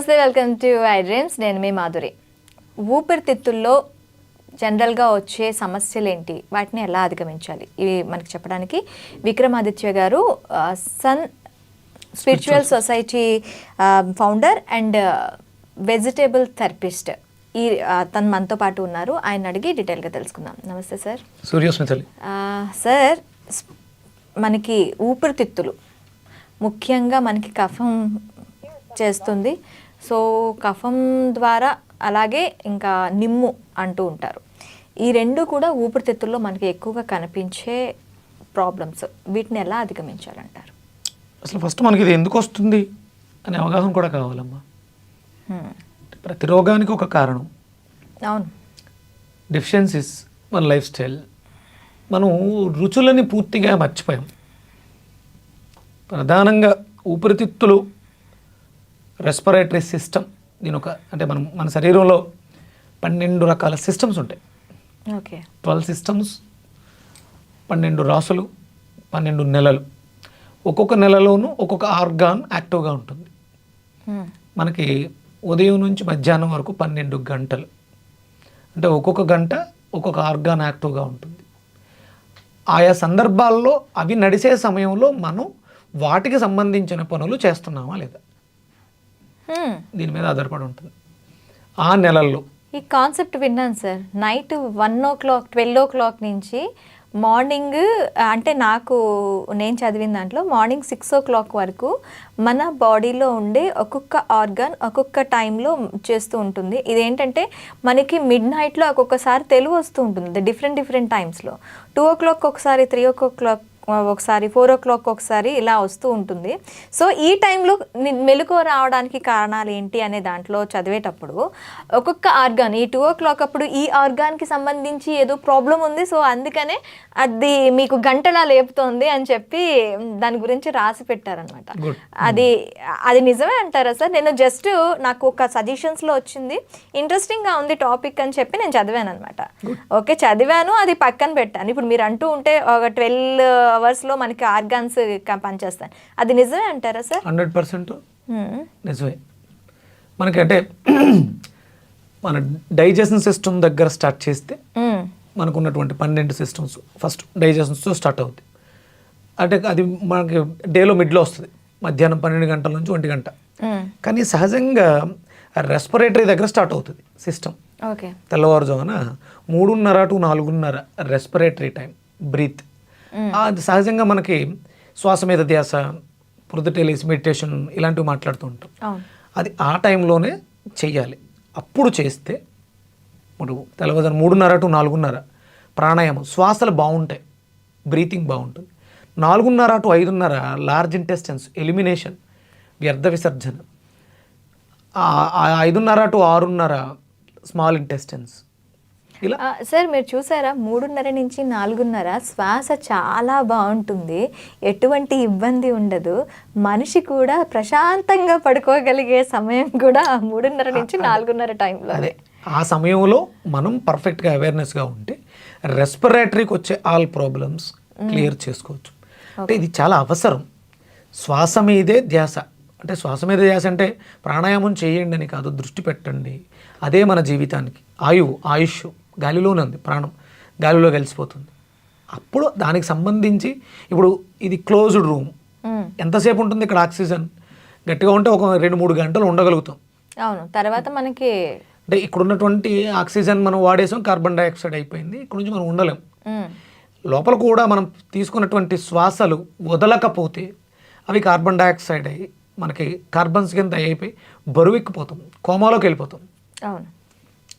నమస్తే, welcome to I dreams. నేను మీ మాధురి. ఊపిరితిత్తుల్లో జనరల్గా వచ్చే సమస్యలు ఏంటి, వాటిని ఎలా అధిగమించాలి, ఇవి మనకి చెప్పడానికి Vikramaditya garu sun spiritual society founder and vegetable therapist, ఈ తను మనతో పాటు ఉన్నారు. ఆయన అడిగి డీటెయిల్గా తెలుసుకుందాం. నమస్తే సార్. సూర్యోస్మితలి. సార్, మనకి ఊపిరితిత్తులు ముఖ్యంగా మనకి కఫం చేస్తుంది. సో కఫం ద్వారా, అలాగే ఇంకా నిమ్ము అంటూ ఉంటారు. ఈ రెండు కూడా ఊపిరితిత్తుల్లో మనకి ఎక్కువగా కనిపించే ప్రాబ్లమ్స్. వీటిని ఎలా అధిగమించాలంటారు? అసలు ఫస్ట్ మనకి ఇది ఎందుకు వస్తుంది అనే అవగాహన కూడా కావాలమ్మా. ప్రతి రోగానికి ఒక కారణం. అవును. డెఫిషియన్సీస్ మన లైఫ్ స్టైల్. మనం రుచులని పూర్తిగా మర్చిపోయాం. ప్రధానంగా ఊపిరితిత్తులు, రెస్పిరేటరీ సిస్టమ్, దీని ఒక అంటే మన శరీరంలో 12 రకాల సిస్టమ్స్ ఉంటాయి. ఓకే. 12 సిస్టమ్స్, 12 రాసులు, 12 నెలలు. ఒక్కొక్క నెలలోనూ ఒక్కొక్క ఆర్గాన్ యాక్టివ్గా ఉంటుంది. మనకి ఉదయం నుంచి మధ్యాహ్నం వరకు 12 గంటలు, అంటే ఒక్కొక్క గంట ఒక్కొక్క ఆర్గాన్ యాక్టివ్గా ఉంటుంది. ఆయా సందర్భాల్లో అవి నడిచే సమయంలో మనం వాటికి సంబంధించిన పనులు చేస్తున్నామా లేదా, దీని మీద ఆధారపడి ఉంటుంది. ఆ నెలల్లో ఈ కాన్సెప్ట్ విన్నాను సార్. నైట్ 1 o'clock 12 o'clock నుంచి మార్నింగ్, అంటే నేను చదివిన దాంట్లో మార్నింగ్ 6 o'clock వరకు మన బాడీలో ఉండే ఒక్కొక్క ఆర్గాన్ ఒక్కొక్క టైంలో చేస్తూ ఉంటుంది. ఇదేంటంటే మనకి మిడ్ నైట్లో ఒక్కొక్కసారి తెలుగు వస్తూ ఉంటుంది, డిఫరెంట్ టైమ్స్లో. 2 o'clock ఒకసారి, 3 o'clock ఒకసారి, 4 o'clock ఒకసారి, ఇలా వస్తూ ఉంటుంది. సో ఈ టైంలో మెలకువ రావడానికి కారణాలు ఏంటి అనే దాంట్లో చదివేటప్పుడు ఒక్కొక్క ఆర్గాన్, ఈ 2 o'clock అప్పుడు ఈ ఆర్గాన్కి సంబంధించి ఏదో ప్రాబ్లం ఉంది, సో అందుకనే అది మీకు గంటలా లేపుతోంది అని చెప్పి దాని గురించి రాసి పెట్టారనమాట. అది నిజమే అంటారా సార్? నేను జస్ట్ నాకు ఒక సజెషన్స్లో వచ్చింది, ఇంట్రెస్టింగ్గా ఉంది టాపిక్ అని చెప్పి నేను చదివాను అనమాట. ఓకే, చదివాను, అది పక్కన పెట్టాను. ఇప్పుడు మీరు అంటూ ఉంటే ఒక 12 hours లో మనకి ఆర్గాన్స్ పనిచేస్తాయి. అది నిజమే అంటారా సార్? 100% నిజమే. మనకి అంటే మన డైజెషన్ సిస్టమ్ దగ్గర స్టార్ట్ చేస్తే మనకు ఉన్నటువంటి 12 సిస్టమ్స్ ఫస్ట్ డైజెషన్స్తో స్టార్ట్ అవుతుంది. అంటే అది మనకి డేలో మిడ్లో వస్తుంది, మధ్యాహ్నం 12 గంటల నుంచి 1 గంట. కానీ సహజంగా రెస్పిరేటరీ దగ్గర స్టార్ట్ అవుతుంది సిస్టమ్. ఓకే. తెల్లవారుజామున 3:30 to 4:30 రెస్పిరేటరీ టైం, బ్రీత్. అది సహజంగా మనకి శ్వాస మీద ధ్యాస, పొద్దుటేలేసి మెడిటేషన్ ఇలాంటివి మాట్లాడుతూ ఉంటాం. అది ఆ టైంలోనే చెయ్యాలి. అప్పుడు చేస్తే ఇప్పుడు తెల్లవారుజామున 3:30 to 4:30 ప్రాణాయామం, శ్వాసలు బాగుంటాయి, బ్రీతింగ్ బాగుంటుంది. 4:30 to 5:30 లార్జ్ ఇంటెస్టైన్స్ ఎలిమినేషన్, వ్యర్థ విసర్జన. 5:30 to 6:30 స్మాల్ ఇంటెస్టైన్స్. ఇలా సార్, మీరు చూసారా 3:30 నుంచి 4:30 శ్వాస చాలా బాగుంటుంది, ఎటువంటి ఇబ్బంది ఉండదు, మనిషి కూడా ప్రశాంతంగా పడుకోగలిగే సమయం కూడా 3:30 నుంచి 4:30 టైంలో. అదే ఆ సమయంలో మనం పర్ఫెక్ట్గా అవేర్నెస్గా ఉంటే రెస్పిరేటరీకి వచ్చే ఆల్ ప్రాబ్లమ్స్ క్లియర్ చేసుకోవచ్చు. అంటే ఇది చాలా అవసరం. శ్వాస మీదే ధ్యాస, అంటే శ్వాస మీద ధ్యాస అంటే ప్రాణాయామం చేయండి అని కాదు, దృష్టి పెట్టండి. అదే మన జీవితానికి ఆయుష్ గాలిలోనే ఉంది, ప్రాణం గాలిలో కలిసిపోతుంది. అప్పుడు దానికి సంబంధించి ఇప్పుడు ఇది క్లోజ్డ్ రూమ్, ఎంతసేపు ఉంటుంది ఇక్కడ ఆక్సిజన్? గట్టిగా ఉంటే ఒక 2-3 గంటలు ఉండగలుగుతాం. అవును. తర్వాత మనకి అంటే ఇక్కడ ఉన్నటువంటి ఆక్సిజన్ మనం వాడేసాం, కార్బన్ డైఆక్సైడ్ అయిపోయింది, ఇక్కడ నుంచి మనం ఉండలేం. లోపల కూడా మనం తీసుకున్నటువంటి శ్వాసలు వదలకపోతే అవి కార్బన్ డైఆక్సైడ్ అయ్యి మనకి కార్బన్స్ కింద అయిపోయి బరువెక్కిపోతాం, కోమాలోకి వెళ్ళిపోతాం. అవును.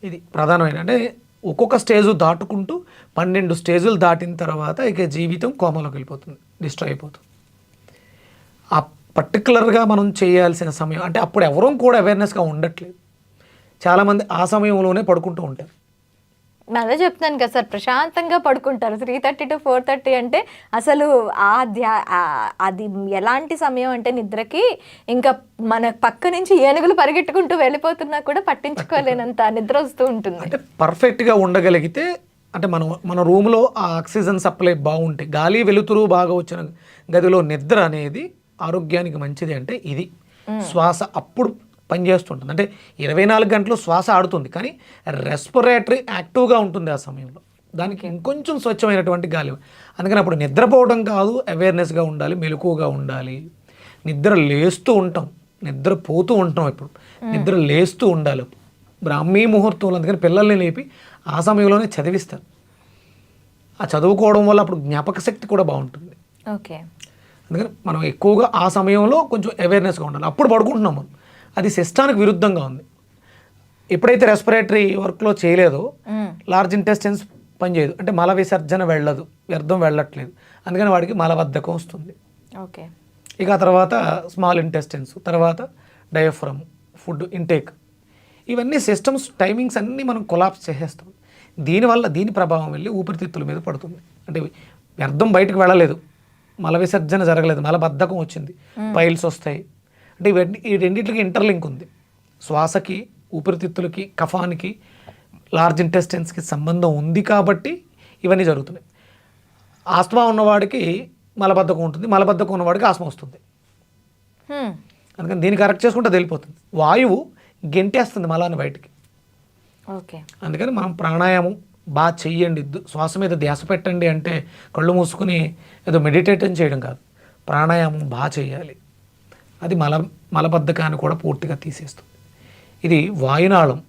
ఇది ప్రధానమైన, అంటే ఒక్కొక్క స్టేజ్ దాటుకుంటూ 12 స్టేజులు దాటిన తర్వాత ఇక జీవితం కోమాలోకి వెళ్ళిపోతుంది, డిస్ట్రాయ్ అయిపోతుంది. ఆ పర్టికులర్గా మనం చేయాల్సిన సమయం, అంటే అప్పుడు ఎవరూ కూడా అవేర్నెస్గా ఉండట్లేదు. చాలామంది ఆ సమయంలోనే పడుకుంటూ ఉంటారు. అదే చెప్తాను కదా సార్, ప్రశాంతంగా పడుకుంటారు 3:30 to 4:30 అంటే అసలు అది ఎలాంటి సమయం అంటే నిద్రకి ఇంకా మన పక్క నుంచి ఏనుగులు పరిగెట్టుకుంటూ వెళ్ళిపోతున్నా కూడా పట్టించుకోలేనంత నిద్ర వస్తూ ఉంటుంది. అంటే పర్ఫెక్ట్గా ఉండగలిగితే అంటే మన రూమ్లో ఆ ఆక్సిజన్ సప్లై బాగుంటే, గాలి వెలుతురు బాగా వచ్చిన గదిలో నిద్ర అనేది ఆరోగ్యానికి మంచిది. అంటే ఇది శ్వాస అప్పుడు పనిచేస్తుంటుంది. అంటే 24 గంటలు శ్వాస ఆడుతుంది, కానీ రెస్పిరేటరీ యాక్టివ్గా ఉంటుంది ఆ సమయంలో. దానికి ఇంకొంచెం స్వచ్ఛమైనటువంటి గాలి. అందుకని అప్పుడు నిద్రపోవడం కాదు, అవేర్నెస్గా ఉండాలి, మెలకువగా ఉండాలి. నిద్ర లేస్తూ ఉంటాం, నిద్రపోతూ ఉంటాం. ఇప్పుడు నిద్ర లేస్తూ ఉండాలి. బ్రాహ్మీ ముహూర్తంలో అందుకని పిల్లల్ని లేపి ఆ సమయంలోనే చదివిస్తారు. ఆ చదువుకోవడం వల్ల అప్పుడు జ్ఞాపక శక్తి కూడా బాగుంటుంది. ఓకే. అందుకని మనం ఎక్కువగా ఆ సమయంలో కొంచెం అవేర్నెస్గా ఉండాలి. అప్పుడు పడుకుంటున్నాం మనం, అది సిస్టానికి విరుద్ధంగా ఉంది. ఎప్పుడైతే రెస్పిరేటరీ వర్క్లో చేయలేదో లార్జ్ ఇంటెస్టైన్స్ పనిచేయదు, అంటే మల విసర్జన వెళ్ళదు, వ్యర్థం వెళ్ళట్లేదు. అందుకని వాడికి మలబద్ధకం వస్తుంది. ఓకే. ఇక ఆ తర్వాత స్మాల్ ఇంటెస్టైన్స్, తర్వాత డయాఫ్రమ్, ఫుడ్ ఇంటేక్, ఇవన్నీ సిస్టమ్స్ టైమింగ్స్ అన్నీ మనం కొలాప్స్ చేసేస్తాం. దీనివల్ల దీని ప్రభావం వెళ్ళి ఊపిరితిత్తుల మీద పడుతుంది. అంటే వ్యర్థం బయటకు వెళ్ళలేదు, మల విసర్జన జరగలేదు, మలబద్ధకం వచ్చింది, పైల్స్ వస్తాయి. అంటే ఇవన్నీ ఈ రెండింటికి ఇంటర్లింక్ ఉంది. శ్వాసకి, ఊపిరితిత్తులకి, కఫానికి, లార్జ్ ఇంటెస్టైన్స్కి సంబంధం ఉంది కాబట్టి ఇవన్నీ జరుగుతున్నాయి. ఆస్తమా ఉన్నవాడికి మలబద్ధకం ఉంటుంది, మలబద్ధకం ఉన్నవాడికి ఆస్తమా వస్తుంది. అందుకని దీన్ని కరెక్ట్ చేసుకుంటే తెలిపోతుంది. వాయువు గెంటేస్తుంది మలాన్ని బయటికి. ఓకే. అందుకని మనం ప్రాణాయామం బాగా చెయ్యండి, శ్వాస మీద ధ్యాస పెట్టండి అంటే కళ్ళు మూసుకుని ఏదో మెడిటేషన్ చేయడం కాదు, ప్రాణాయామం బాగా చేయాలి. అది మలబద్ధకాన్ని కూడా పూర్తిగా తీసేస్తుంది. ఇది వాయునాళం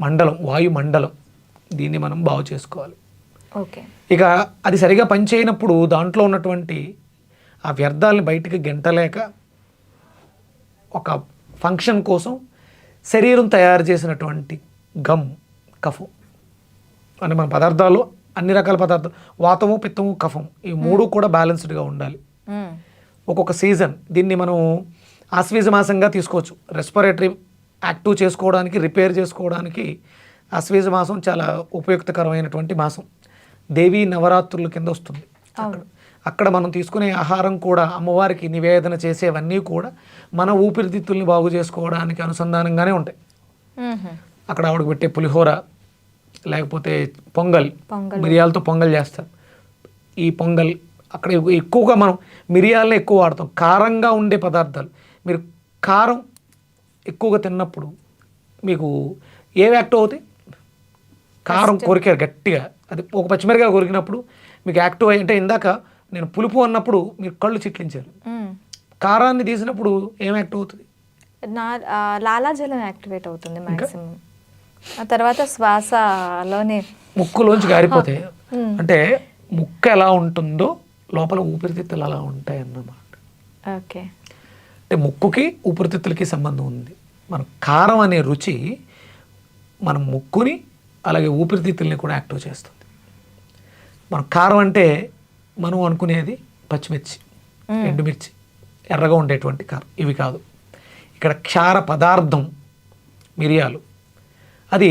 మండలం, వాయుమండలం, దీన్ని మనం బాగు చేసుకోవాలి. ఓకే. ఇక అది సరిగా పనిచేయనప్పుడు దాంట్లో ఉన్నటువంటి ఆ వ్యర్థాలని బయటికి గెంటలేక ఒక ఫంక్షన్ కోసం శరీరం తయారు చేసినటువంటి గమ్, కఫం అంటే మన పదార్థాలు అన్ని రకాల పదార్థాలు, వాతము, పిత్తము, కఫం, ఈ మూడు కూడా బ్యాలెన్స్డ్గా ఉండాలి. ఒక్కొక్క సీజన్ దీన్ని మనం ఆశ్వీజ మాసంగా తీసుకోవచ్చు. రెస్పిరేటరీ యాక్టివ్ చేసుకోవడానికి, రిపేర్ చేసుకోవడానికి ఆశ్వీజ మాసం చాలా ఉపయుక్తకరమైనటువంటి మాసం. దేవీ నవరాత్రుల కింద వస్తుంది. అక్కడ మనం తీసుకునే ఆహారం కూడా, అమ్మవారికి నివేదన చేసేవన్నీ కూడా మన ఊపిరితిత్తుల్ని బాగు చేసుకోవడానికి అనుసంధానంగానే ఉంటాయి. అక్కడ ఆవిడకి పెట్టే పులిహోర, లేకపోతే పొంగల్, మిరియాలతో పొంగల్ చేస్తారు. ఈ పొంగల్ అక్కడ ఎక్కువగా మనం మిరియాలనే ఎక్కువ వాడతాం. కారంగా ఉండే పదార్థాలు, మీరు కారం ఎక్కువగా తిన్నప్పుడు మీకు ఏవి యాక్టివ్ అవుతాయి? కారం కొరికారు గట్టిగా, అది ఒక పచ్చిమిరకాయ కొరికినప్పుడు మీకు యాక్టివ్ అయ్యి, అంటే ఇందాక నేను పులుపు అన్నప్పుడు మీరు కళ్ళు చిట్లించారు. కారాన్ని తీసినప్పుడు ఏం యాక్టివ్ అవుతుంది? లాలాజలం యాక్టివేట్ అవుతుంది మ్యాక్సిమం. ఆ తర్వాత శ్వాసలోనే ముక్కులోంచి గారిపోతాయి. అంటే ముక్క ఎలా ఉంటుందో లోపల ఊపిరితిత్తులు అలా ఉంటాయి అన్నమాట. ఓకే. అంటే ముక్కుకి ఊపిరితిత్తులకి సంబంధం ఉంది. మన కారం అనే రుచి మన ముక్కుని అలాగే ఊపిరితిత్తుల్ని కూడా యాక్టివ్ చేస్తుంది. మన కారం అంటే మనం అనుకునేది పచ్చిమిర్చి, ఎండుమిర్చి, ఎర్రగా ఉండేటువంటి కారం, ఇవి కాదు. ఇక్కడ క్షార పదార్థం మిరియాలు, అది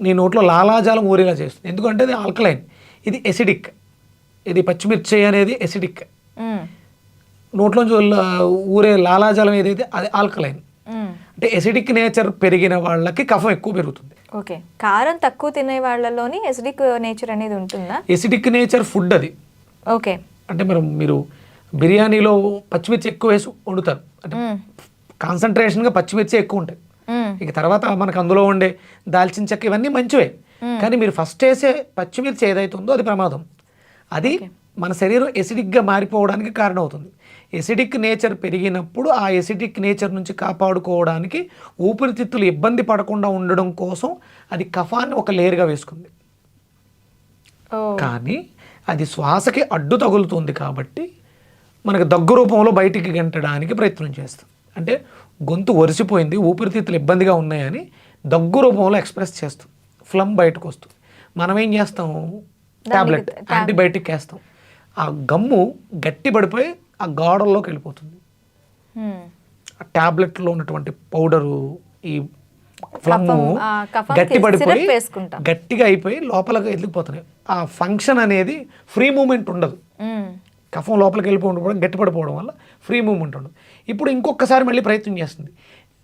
నీ నోట్లో లాలాజలం ఊరేలా చేస్తుంది. ఎందుకంటే అది ఆల్కలైన్, ఇది ఎసిడిక్. ఇది పచ్చిమిర్చి అనేది ఎసిడిక్. నోట్లోంచి ఊరే లాలాజలం ఏదైతే అది ఆల్కలైన్. అంటే ఎసిడిక్ నేచర్ పెరిగిన వాళ్ళకి కఫం ఎక్కువ పెరుగుతుంది. ఓకే. కారం తక్కువ తినే వాళ్ళలోని ఎసిడిక్ నేచర్ అనేది ఉంటుందా? ఎసిడిక్ నేచర్ ఫుడ్ అది. ఓకే. అంటే మీరు బిర్యానీలో పచ్చిమిర్చి ఎక్కువ వేసి వండుతారు, అంటే కాన్సన్ట్రేషన్గా పచ్చిమిర్చి ఎక్కువ ఉంటాయి. ఇక తర్వాత మనకు అందులో ఉండే దాల్చిన చెక్క ఇవన్నీ మంచివే, కానీ మీరు ఫస్ట్ వేసే పచ్చిమిర్చి ఏదైతే ఉందో అది ప్రమాదం. అది మన శరీరం ఎసిడిక్గా మారిపోవడానికి కారణమవుతుంది. ఎసిడిక్ నేచర్ పెరిగినప్పుడు ఆ ఎసిడిక్ నేచర్ నుంచి కాపాడుకోవడానికి ఊపిరితిత్తులు ఇబ్బంది పడకుండా ఉండడం కోసం అది కఫాన్ని ఒక లేయర్గా వేసుకుంది. కానీ అది శ్వాసకి అడ్డు తగులుతుంది కాబట్టి మనకి దగ్గు రూపంలో బయటికి గెంటడానికి ప్రయత్నం చేస్తాం. అంటే గొంతు ఒరిసిపోయింది, ఊపిరితిత్తులు ఇబ్బందిగా ఉన్నాయని దగ్గు రూపంలో ఎక్స్ప్రెస్ చేస్తాం, ఫ్లమ్ బయటకు వస్తుంది. మనం ఏం చేస్తాం? టాబ్లెట్, యాంటీబయాటిక్ వేస్తాం. ఆ గమ్ము గట్టి పడిపోయి ఆ గాఢంలోకి వెళ్ళిపోతుంది. ఆ టాబ్లెట్లో ఉన్నటువంటి పౌడరు, ఈ ఫ్లమ్ము గట్టి పడిపోయి గట్టిగా అయిపోయి లోపలికి వెళ్ళిపోతున్నాయి. ఆ ఫంక్షన్ అనేది ఫ్రీ మూమెంట్ ఉండదు. కఫం లోపలికి వెళ్ళిపోవడం, గట్టి పడిపోవడం వల్ల ఫ్రీ మూమెంట్ ఉండదు. ఇప్పుడు ఇంకొకసారి మళ్ళీ ప్రయత్నం చేస్తుంది,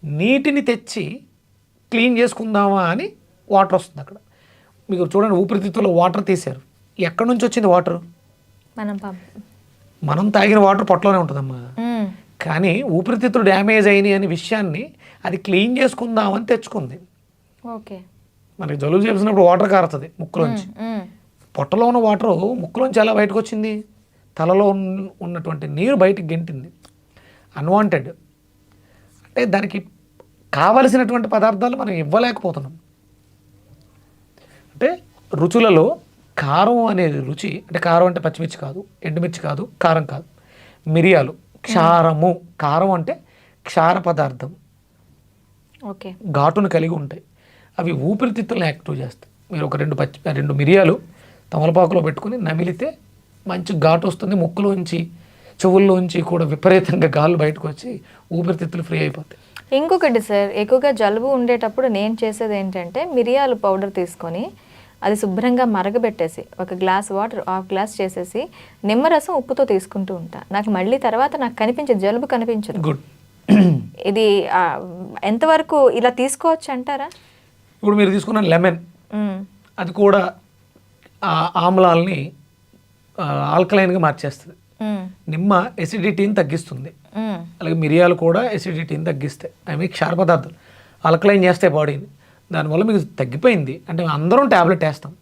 నీటిని తెచ్చి క్లీన్ చేసుకుందామా అని వాటర్ వస్తుంది అక్కడ. మీకు చూడండి, ఊపిరితిత్తుల్లో వాటర్ తీశారు, ఎక్కడి నుంచి వచ్చింది వాటర్? మనం తాగిన వాటర్ పొట్టలోనే ఉంటుందమ్మా. కానీ ఊపిరితిత్తులు డ్యామేజ్ అయినాయి అనే విషయాన్ని అది క్లీన్ చేసుకుందామని తెచ్చుకుంది. ఓకే. మనకి జలుబు చేసినప్పుడు వాటర్ కారుతుంది ముక్కులోంచి. పొట్టలో ఉన్న వాటర్ ముక్కులోంచి ఎలా బయటకు వచ్చింది? తలలో ఉన్నటువంటి నీరు బయటికి గెంటింది. అన్వాంటెడ్. అంటే దానికి కావలసినటువంటి పదార్థాలు మనం ఇవ్వలేకపోతున్నాం. అంటే రుచులలో కారం అనేది రుచి, అంటే కారం అంటే పచ్చిమిర్చి కాదు, ఎండుమిర్చి కాదు, కారం కాదు, మిరియాలు, క్షారము. కారం అంటే క్షార పదార్థం, ఓకే, ఘాటును కలిగి ఉంటాయి. అవి ఊపిరితిత్తులను యాక్టివ్ చేస్తాయి. మీరు ఒక రెండు మిరియాలు తమలపాకులో పెట్టుకుని నమిలితే మంచి ఘాటు వస్తుంది. ముక్కులోంచి చెవుల్లోంచి కూడా విపరీతంగా గాలు బయటకు వచ్చి ఊపిరితిత్తులు ఫ్రీ అయిపోతాయి. ఇంకొకటి సార్, ఎక్కువగా జలుబు ఉండేటప్పుడు నేను చేసేది ఏంటంటే మిరియాలు పౌడర్ తీసుకొని అది శుభ్రంగా మరగబెట్టేసి ఒక గ్లాస్ వాటర్ హాఫ్ గ్లాస్ చేసేసి నిమ్మరసం ఉప్పుతో తీసుకుంటూ ఉంటా. నాకు మళ్ళీ తర్వాత నాకు కనిపించదు, జలుబు కనిపించదు. గుడ్. ఇది ఎంతవరకు ఇలా తీసుకోవచ్చు అంటారా? ఇప్పుడు మీరు తీసుకున్న లెమన్, అది కూడా ఆమ్లాల్ని ఆల్కలైన్గా మార్చేస్తుంది. నిమ్మ ఎసిడిటీని తగ్గిస్తుంది. అలాగే మిరియాలు కూడా ఎసిడిటీని తగ్గిస్తాయి. అవి క్షార పదార్థాలు ఆల్కలైన్ చేస్తాయి బాడీని. దానివల్ల మీకు తగ్గిపోయింది అంటే అందరం ట్యాబ్లెట్ వేస్తాం,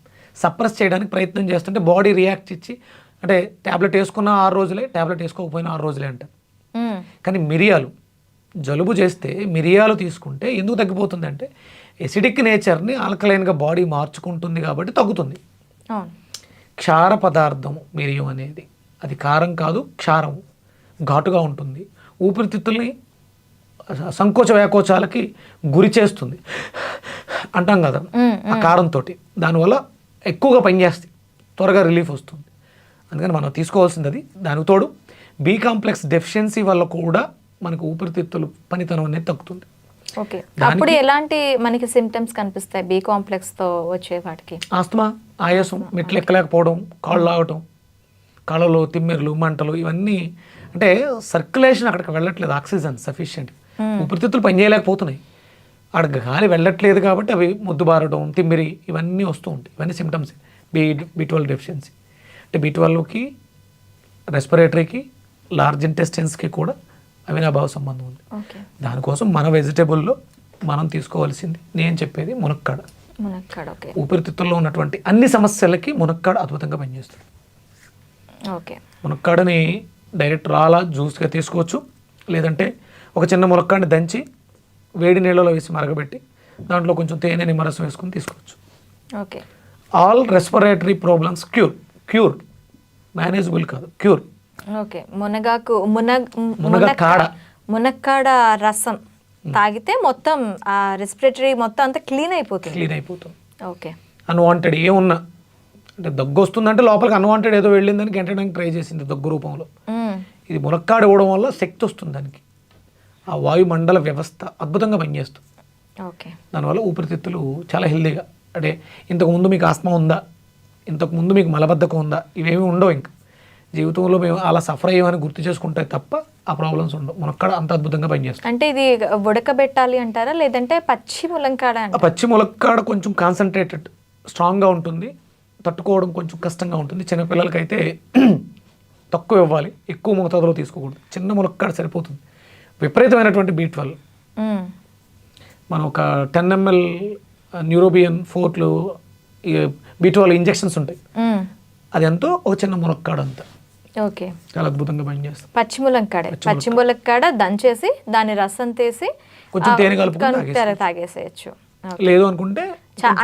సప్రెస్ చేయడానికి ప్రయత్నం చేస్తుంటే బాడీ రియాక్ట్ ఇచ్చి అంటే ట్యాబ్లెట్ వేసుకున్న 6 రోజులే, ట్యాబ్లెట్ వేసుకోకపోయినా 6 రోజులే అంటారు. కానీ మిరియాలు జలుబు చేస్తే మిరియాలు తీసుకుంటే ఎందుకు తగ్గిపోతుంది అంటే ఎసిడిక్ నేచర్ని ఆల్కలైన్గా బాడీ మార్చుకుంటుంది కాబట్టి తగ్గుతుంది. క్షార పదార్థము మిరియం అనేది, అది కారం కాదు, క్షారము, ఘాటుగా ఉంటుంది. ఊపిరితిత్తుల్ని సంకోచ వ్యాకోచాలకి గురి చేస్తుంది అంటాం కదా ఆ కారంతో. దానివల్ల ఎక్కువగా పనిచేస్తాయి, త్వరగా రిలీఫ్ వస్తుంది. అందుకని మనం తీసుకోవాల్సింది అది. దానికి తోడు బి కాంప్లెక్స్ డెఫిషియన్సీ వల్ల కూడా మనకు ఊపిరితిత్తులు పనితనం అనేది తగ్గుతుంది. ఓకే, అప్పుడు ఎలాంటి మనకి సిమ్టమ్స్ కనిపిస్తాయి బి కాంప్లెక్స్ తో వచ్చే వాటికి? ఆస్తమా, ఆయాసం, మెట్లు ఎక్కలేకపోవడం, కాళ్ళు లాగటం, కాళ్ళలో తిమ్మెరలు, మంటలు, ఇవన్నీ. అంటే సర్క్యులేషన్ అక్కడికి వెళ్ళట్లేదు, ఆక్సిజన్ సఫిషియెంట్. ఊపిరితిత్తులు పనిచేయలేకపోతున్నాయి, అక్కడ గాలి వెళ్ళట్లేదు కాబట్టి అవి మొద్దుబారడం, తిమ్మిరి, ఇవన్నీ వస్తూ ఉంటాయి. ఇవన్నీ సిమ్టమ్స్ B12 డెఫిషియన్సీ. అంటే B12కి, రెస్పిరేటరీకి, లార్జ్ ఇంటెస్టైన్స్కి కూడా అవినాభావ సంబంధం ఉంది. దానికోసం మన వెజిటేబుల్లో మనం తీసుకోవాల్సింది నేను చెప్పేది మునక్కాడ. ఊపిరితిత్తుల్లో ఉన్నటువంటి అన్ని సమస్యలకి మునక్కాడ అద్భుతంగా పనిచేస్తుంది. మునక్కాడని డైరెక్ట్ రాలా జ్యూస్గా తీసుకోవచ్చు, లేదంటే ఒక చిన్న మునక్కాడని దంచి వేడి నీళ్ళలో వేసి మరగబెట్టి దాంట్లో కొంచెం తేనె, నిమ్మరసం వేసుకొని తీసుకోవచ్చు. All respiratory problems cure, manageable కాదు, క్యూర్. ఓకే, మునక్కాడ రసం తాగితే మొత్తం ఆ రెస్పిరేటరీ మొత్తం అంతా క్లీన్ అయిపోతుంది. ఓకే, అన్వాంటెడ్ ఏమున్నా అంటే దగ్గు వస్తుందంటే లోపలికి అన్వాంటెడ్ ఏదో వెళ్ళిందని గెంటడానికి ట్రై చేసింది దగ్గు రూపంలో. ఇది మునక్కాడ ఇవ్వడం వల్ల శక్తి వస్తుంది దానికి, ఆ వాయుమండల వ్యవస్థ అద్భుతంగా పనిచేస్తుంది. దానివల్ల ఊపిరితిత్తులు చాలా హెల్దీగా, అంటే ఇంతకుముందు మీకు ఆస్తమా ఉందా, ఇంతకుముందు మీకు మలబద్ధకం ఉందా, ఇవేమీ ఉండవు. ఇంకా జీవితంలో మేము అలా సఫర్ అయ్యామని గుర్తు చేసుకుంటే తప్ప ఆ ప్రాబ్లమ్స్ ఉండవు. మునక్కాడ అంత అద్భుతంగా పనిచేస్తుంది. అంటే ఇది ఉడకబెట్టాలి అంటారా, లేదంటే పచ్చి ములంకాడ? పచ్చి ములక్కాడ కొంచెం కాన్సన్ట్రేటెడ్, స్ట్రాంగ్గా ఉంటుంది, తట్టుకోవడం కొంచెం కష్టంగా ఉంటుంది. చిన్నపిల్లలకి అయితే తక్కువ ఇవ్వాలి, ఎక్కువ మోతాదులో తీసుకోకూడదు. చిన్న ములక్కాడ సరిపోతుంది. విపరీతమైనటువంటి B12 మనం ఒక 10 ml న్యూరోబియన్ 4 B12 ఇంజెక్షన్స్ ఉంటాయి, అది ఎంతో ఒక చిన్న ములక్కాడ అంతా. ఓకే, చాలా అద్భుతంగా పనిచేస్తుంది. పచ్చి ములక్కాడ దంచేసి దాని రసం తీసి కొంచెం తేనె కలుపుకొని తాగేసేయచ్చు. లేదు అనుకుంటే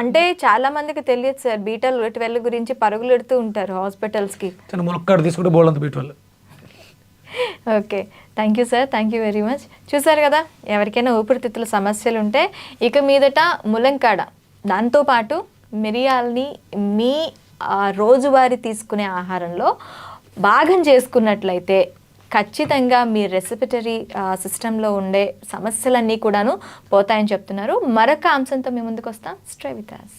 అంటే చాలా మందికి తెలియదు సార్, B12 గురించి పరుగులు ఎడుతూ ఉంటారు హాస్పిటల్స్ కి. చిన్న ములక్కాడ తీసుకుంటే బోల్డంత B12. Okay, thank you sir, thank you very much. చూసారు కదా, ఎవరికైనా ఊపిరితిత్తుల సమస్యలు ఉంటే ఇక మీదట ములంకాడ, దాంతోపాటు మిరియాలని మీ రోజువారీ తీసుకునే ఆహారంలో భాగం చేసుకున్నట్లయితే ఖచ్చితంగా మీ రెస్పిరేటరీ సిస్టంలో ఉండే సమస్యలన్నీ కూడాను పోతాయని చెప్తున్నారు. మరొక అంశంతో మీ ముందుకు వస్తాం. Stay with us.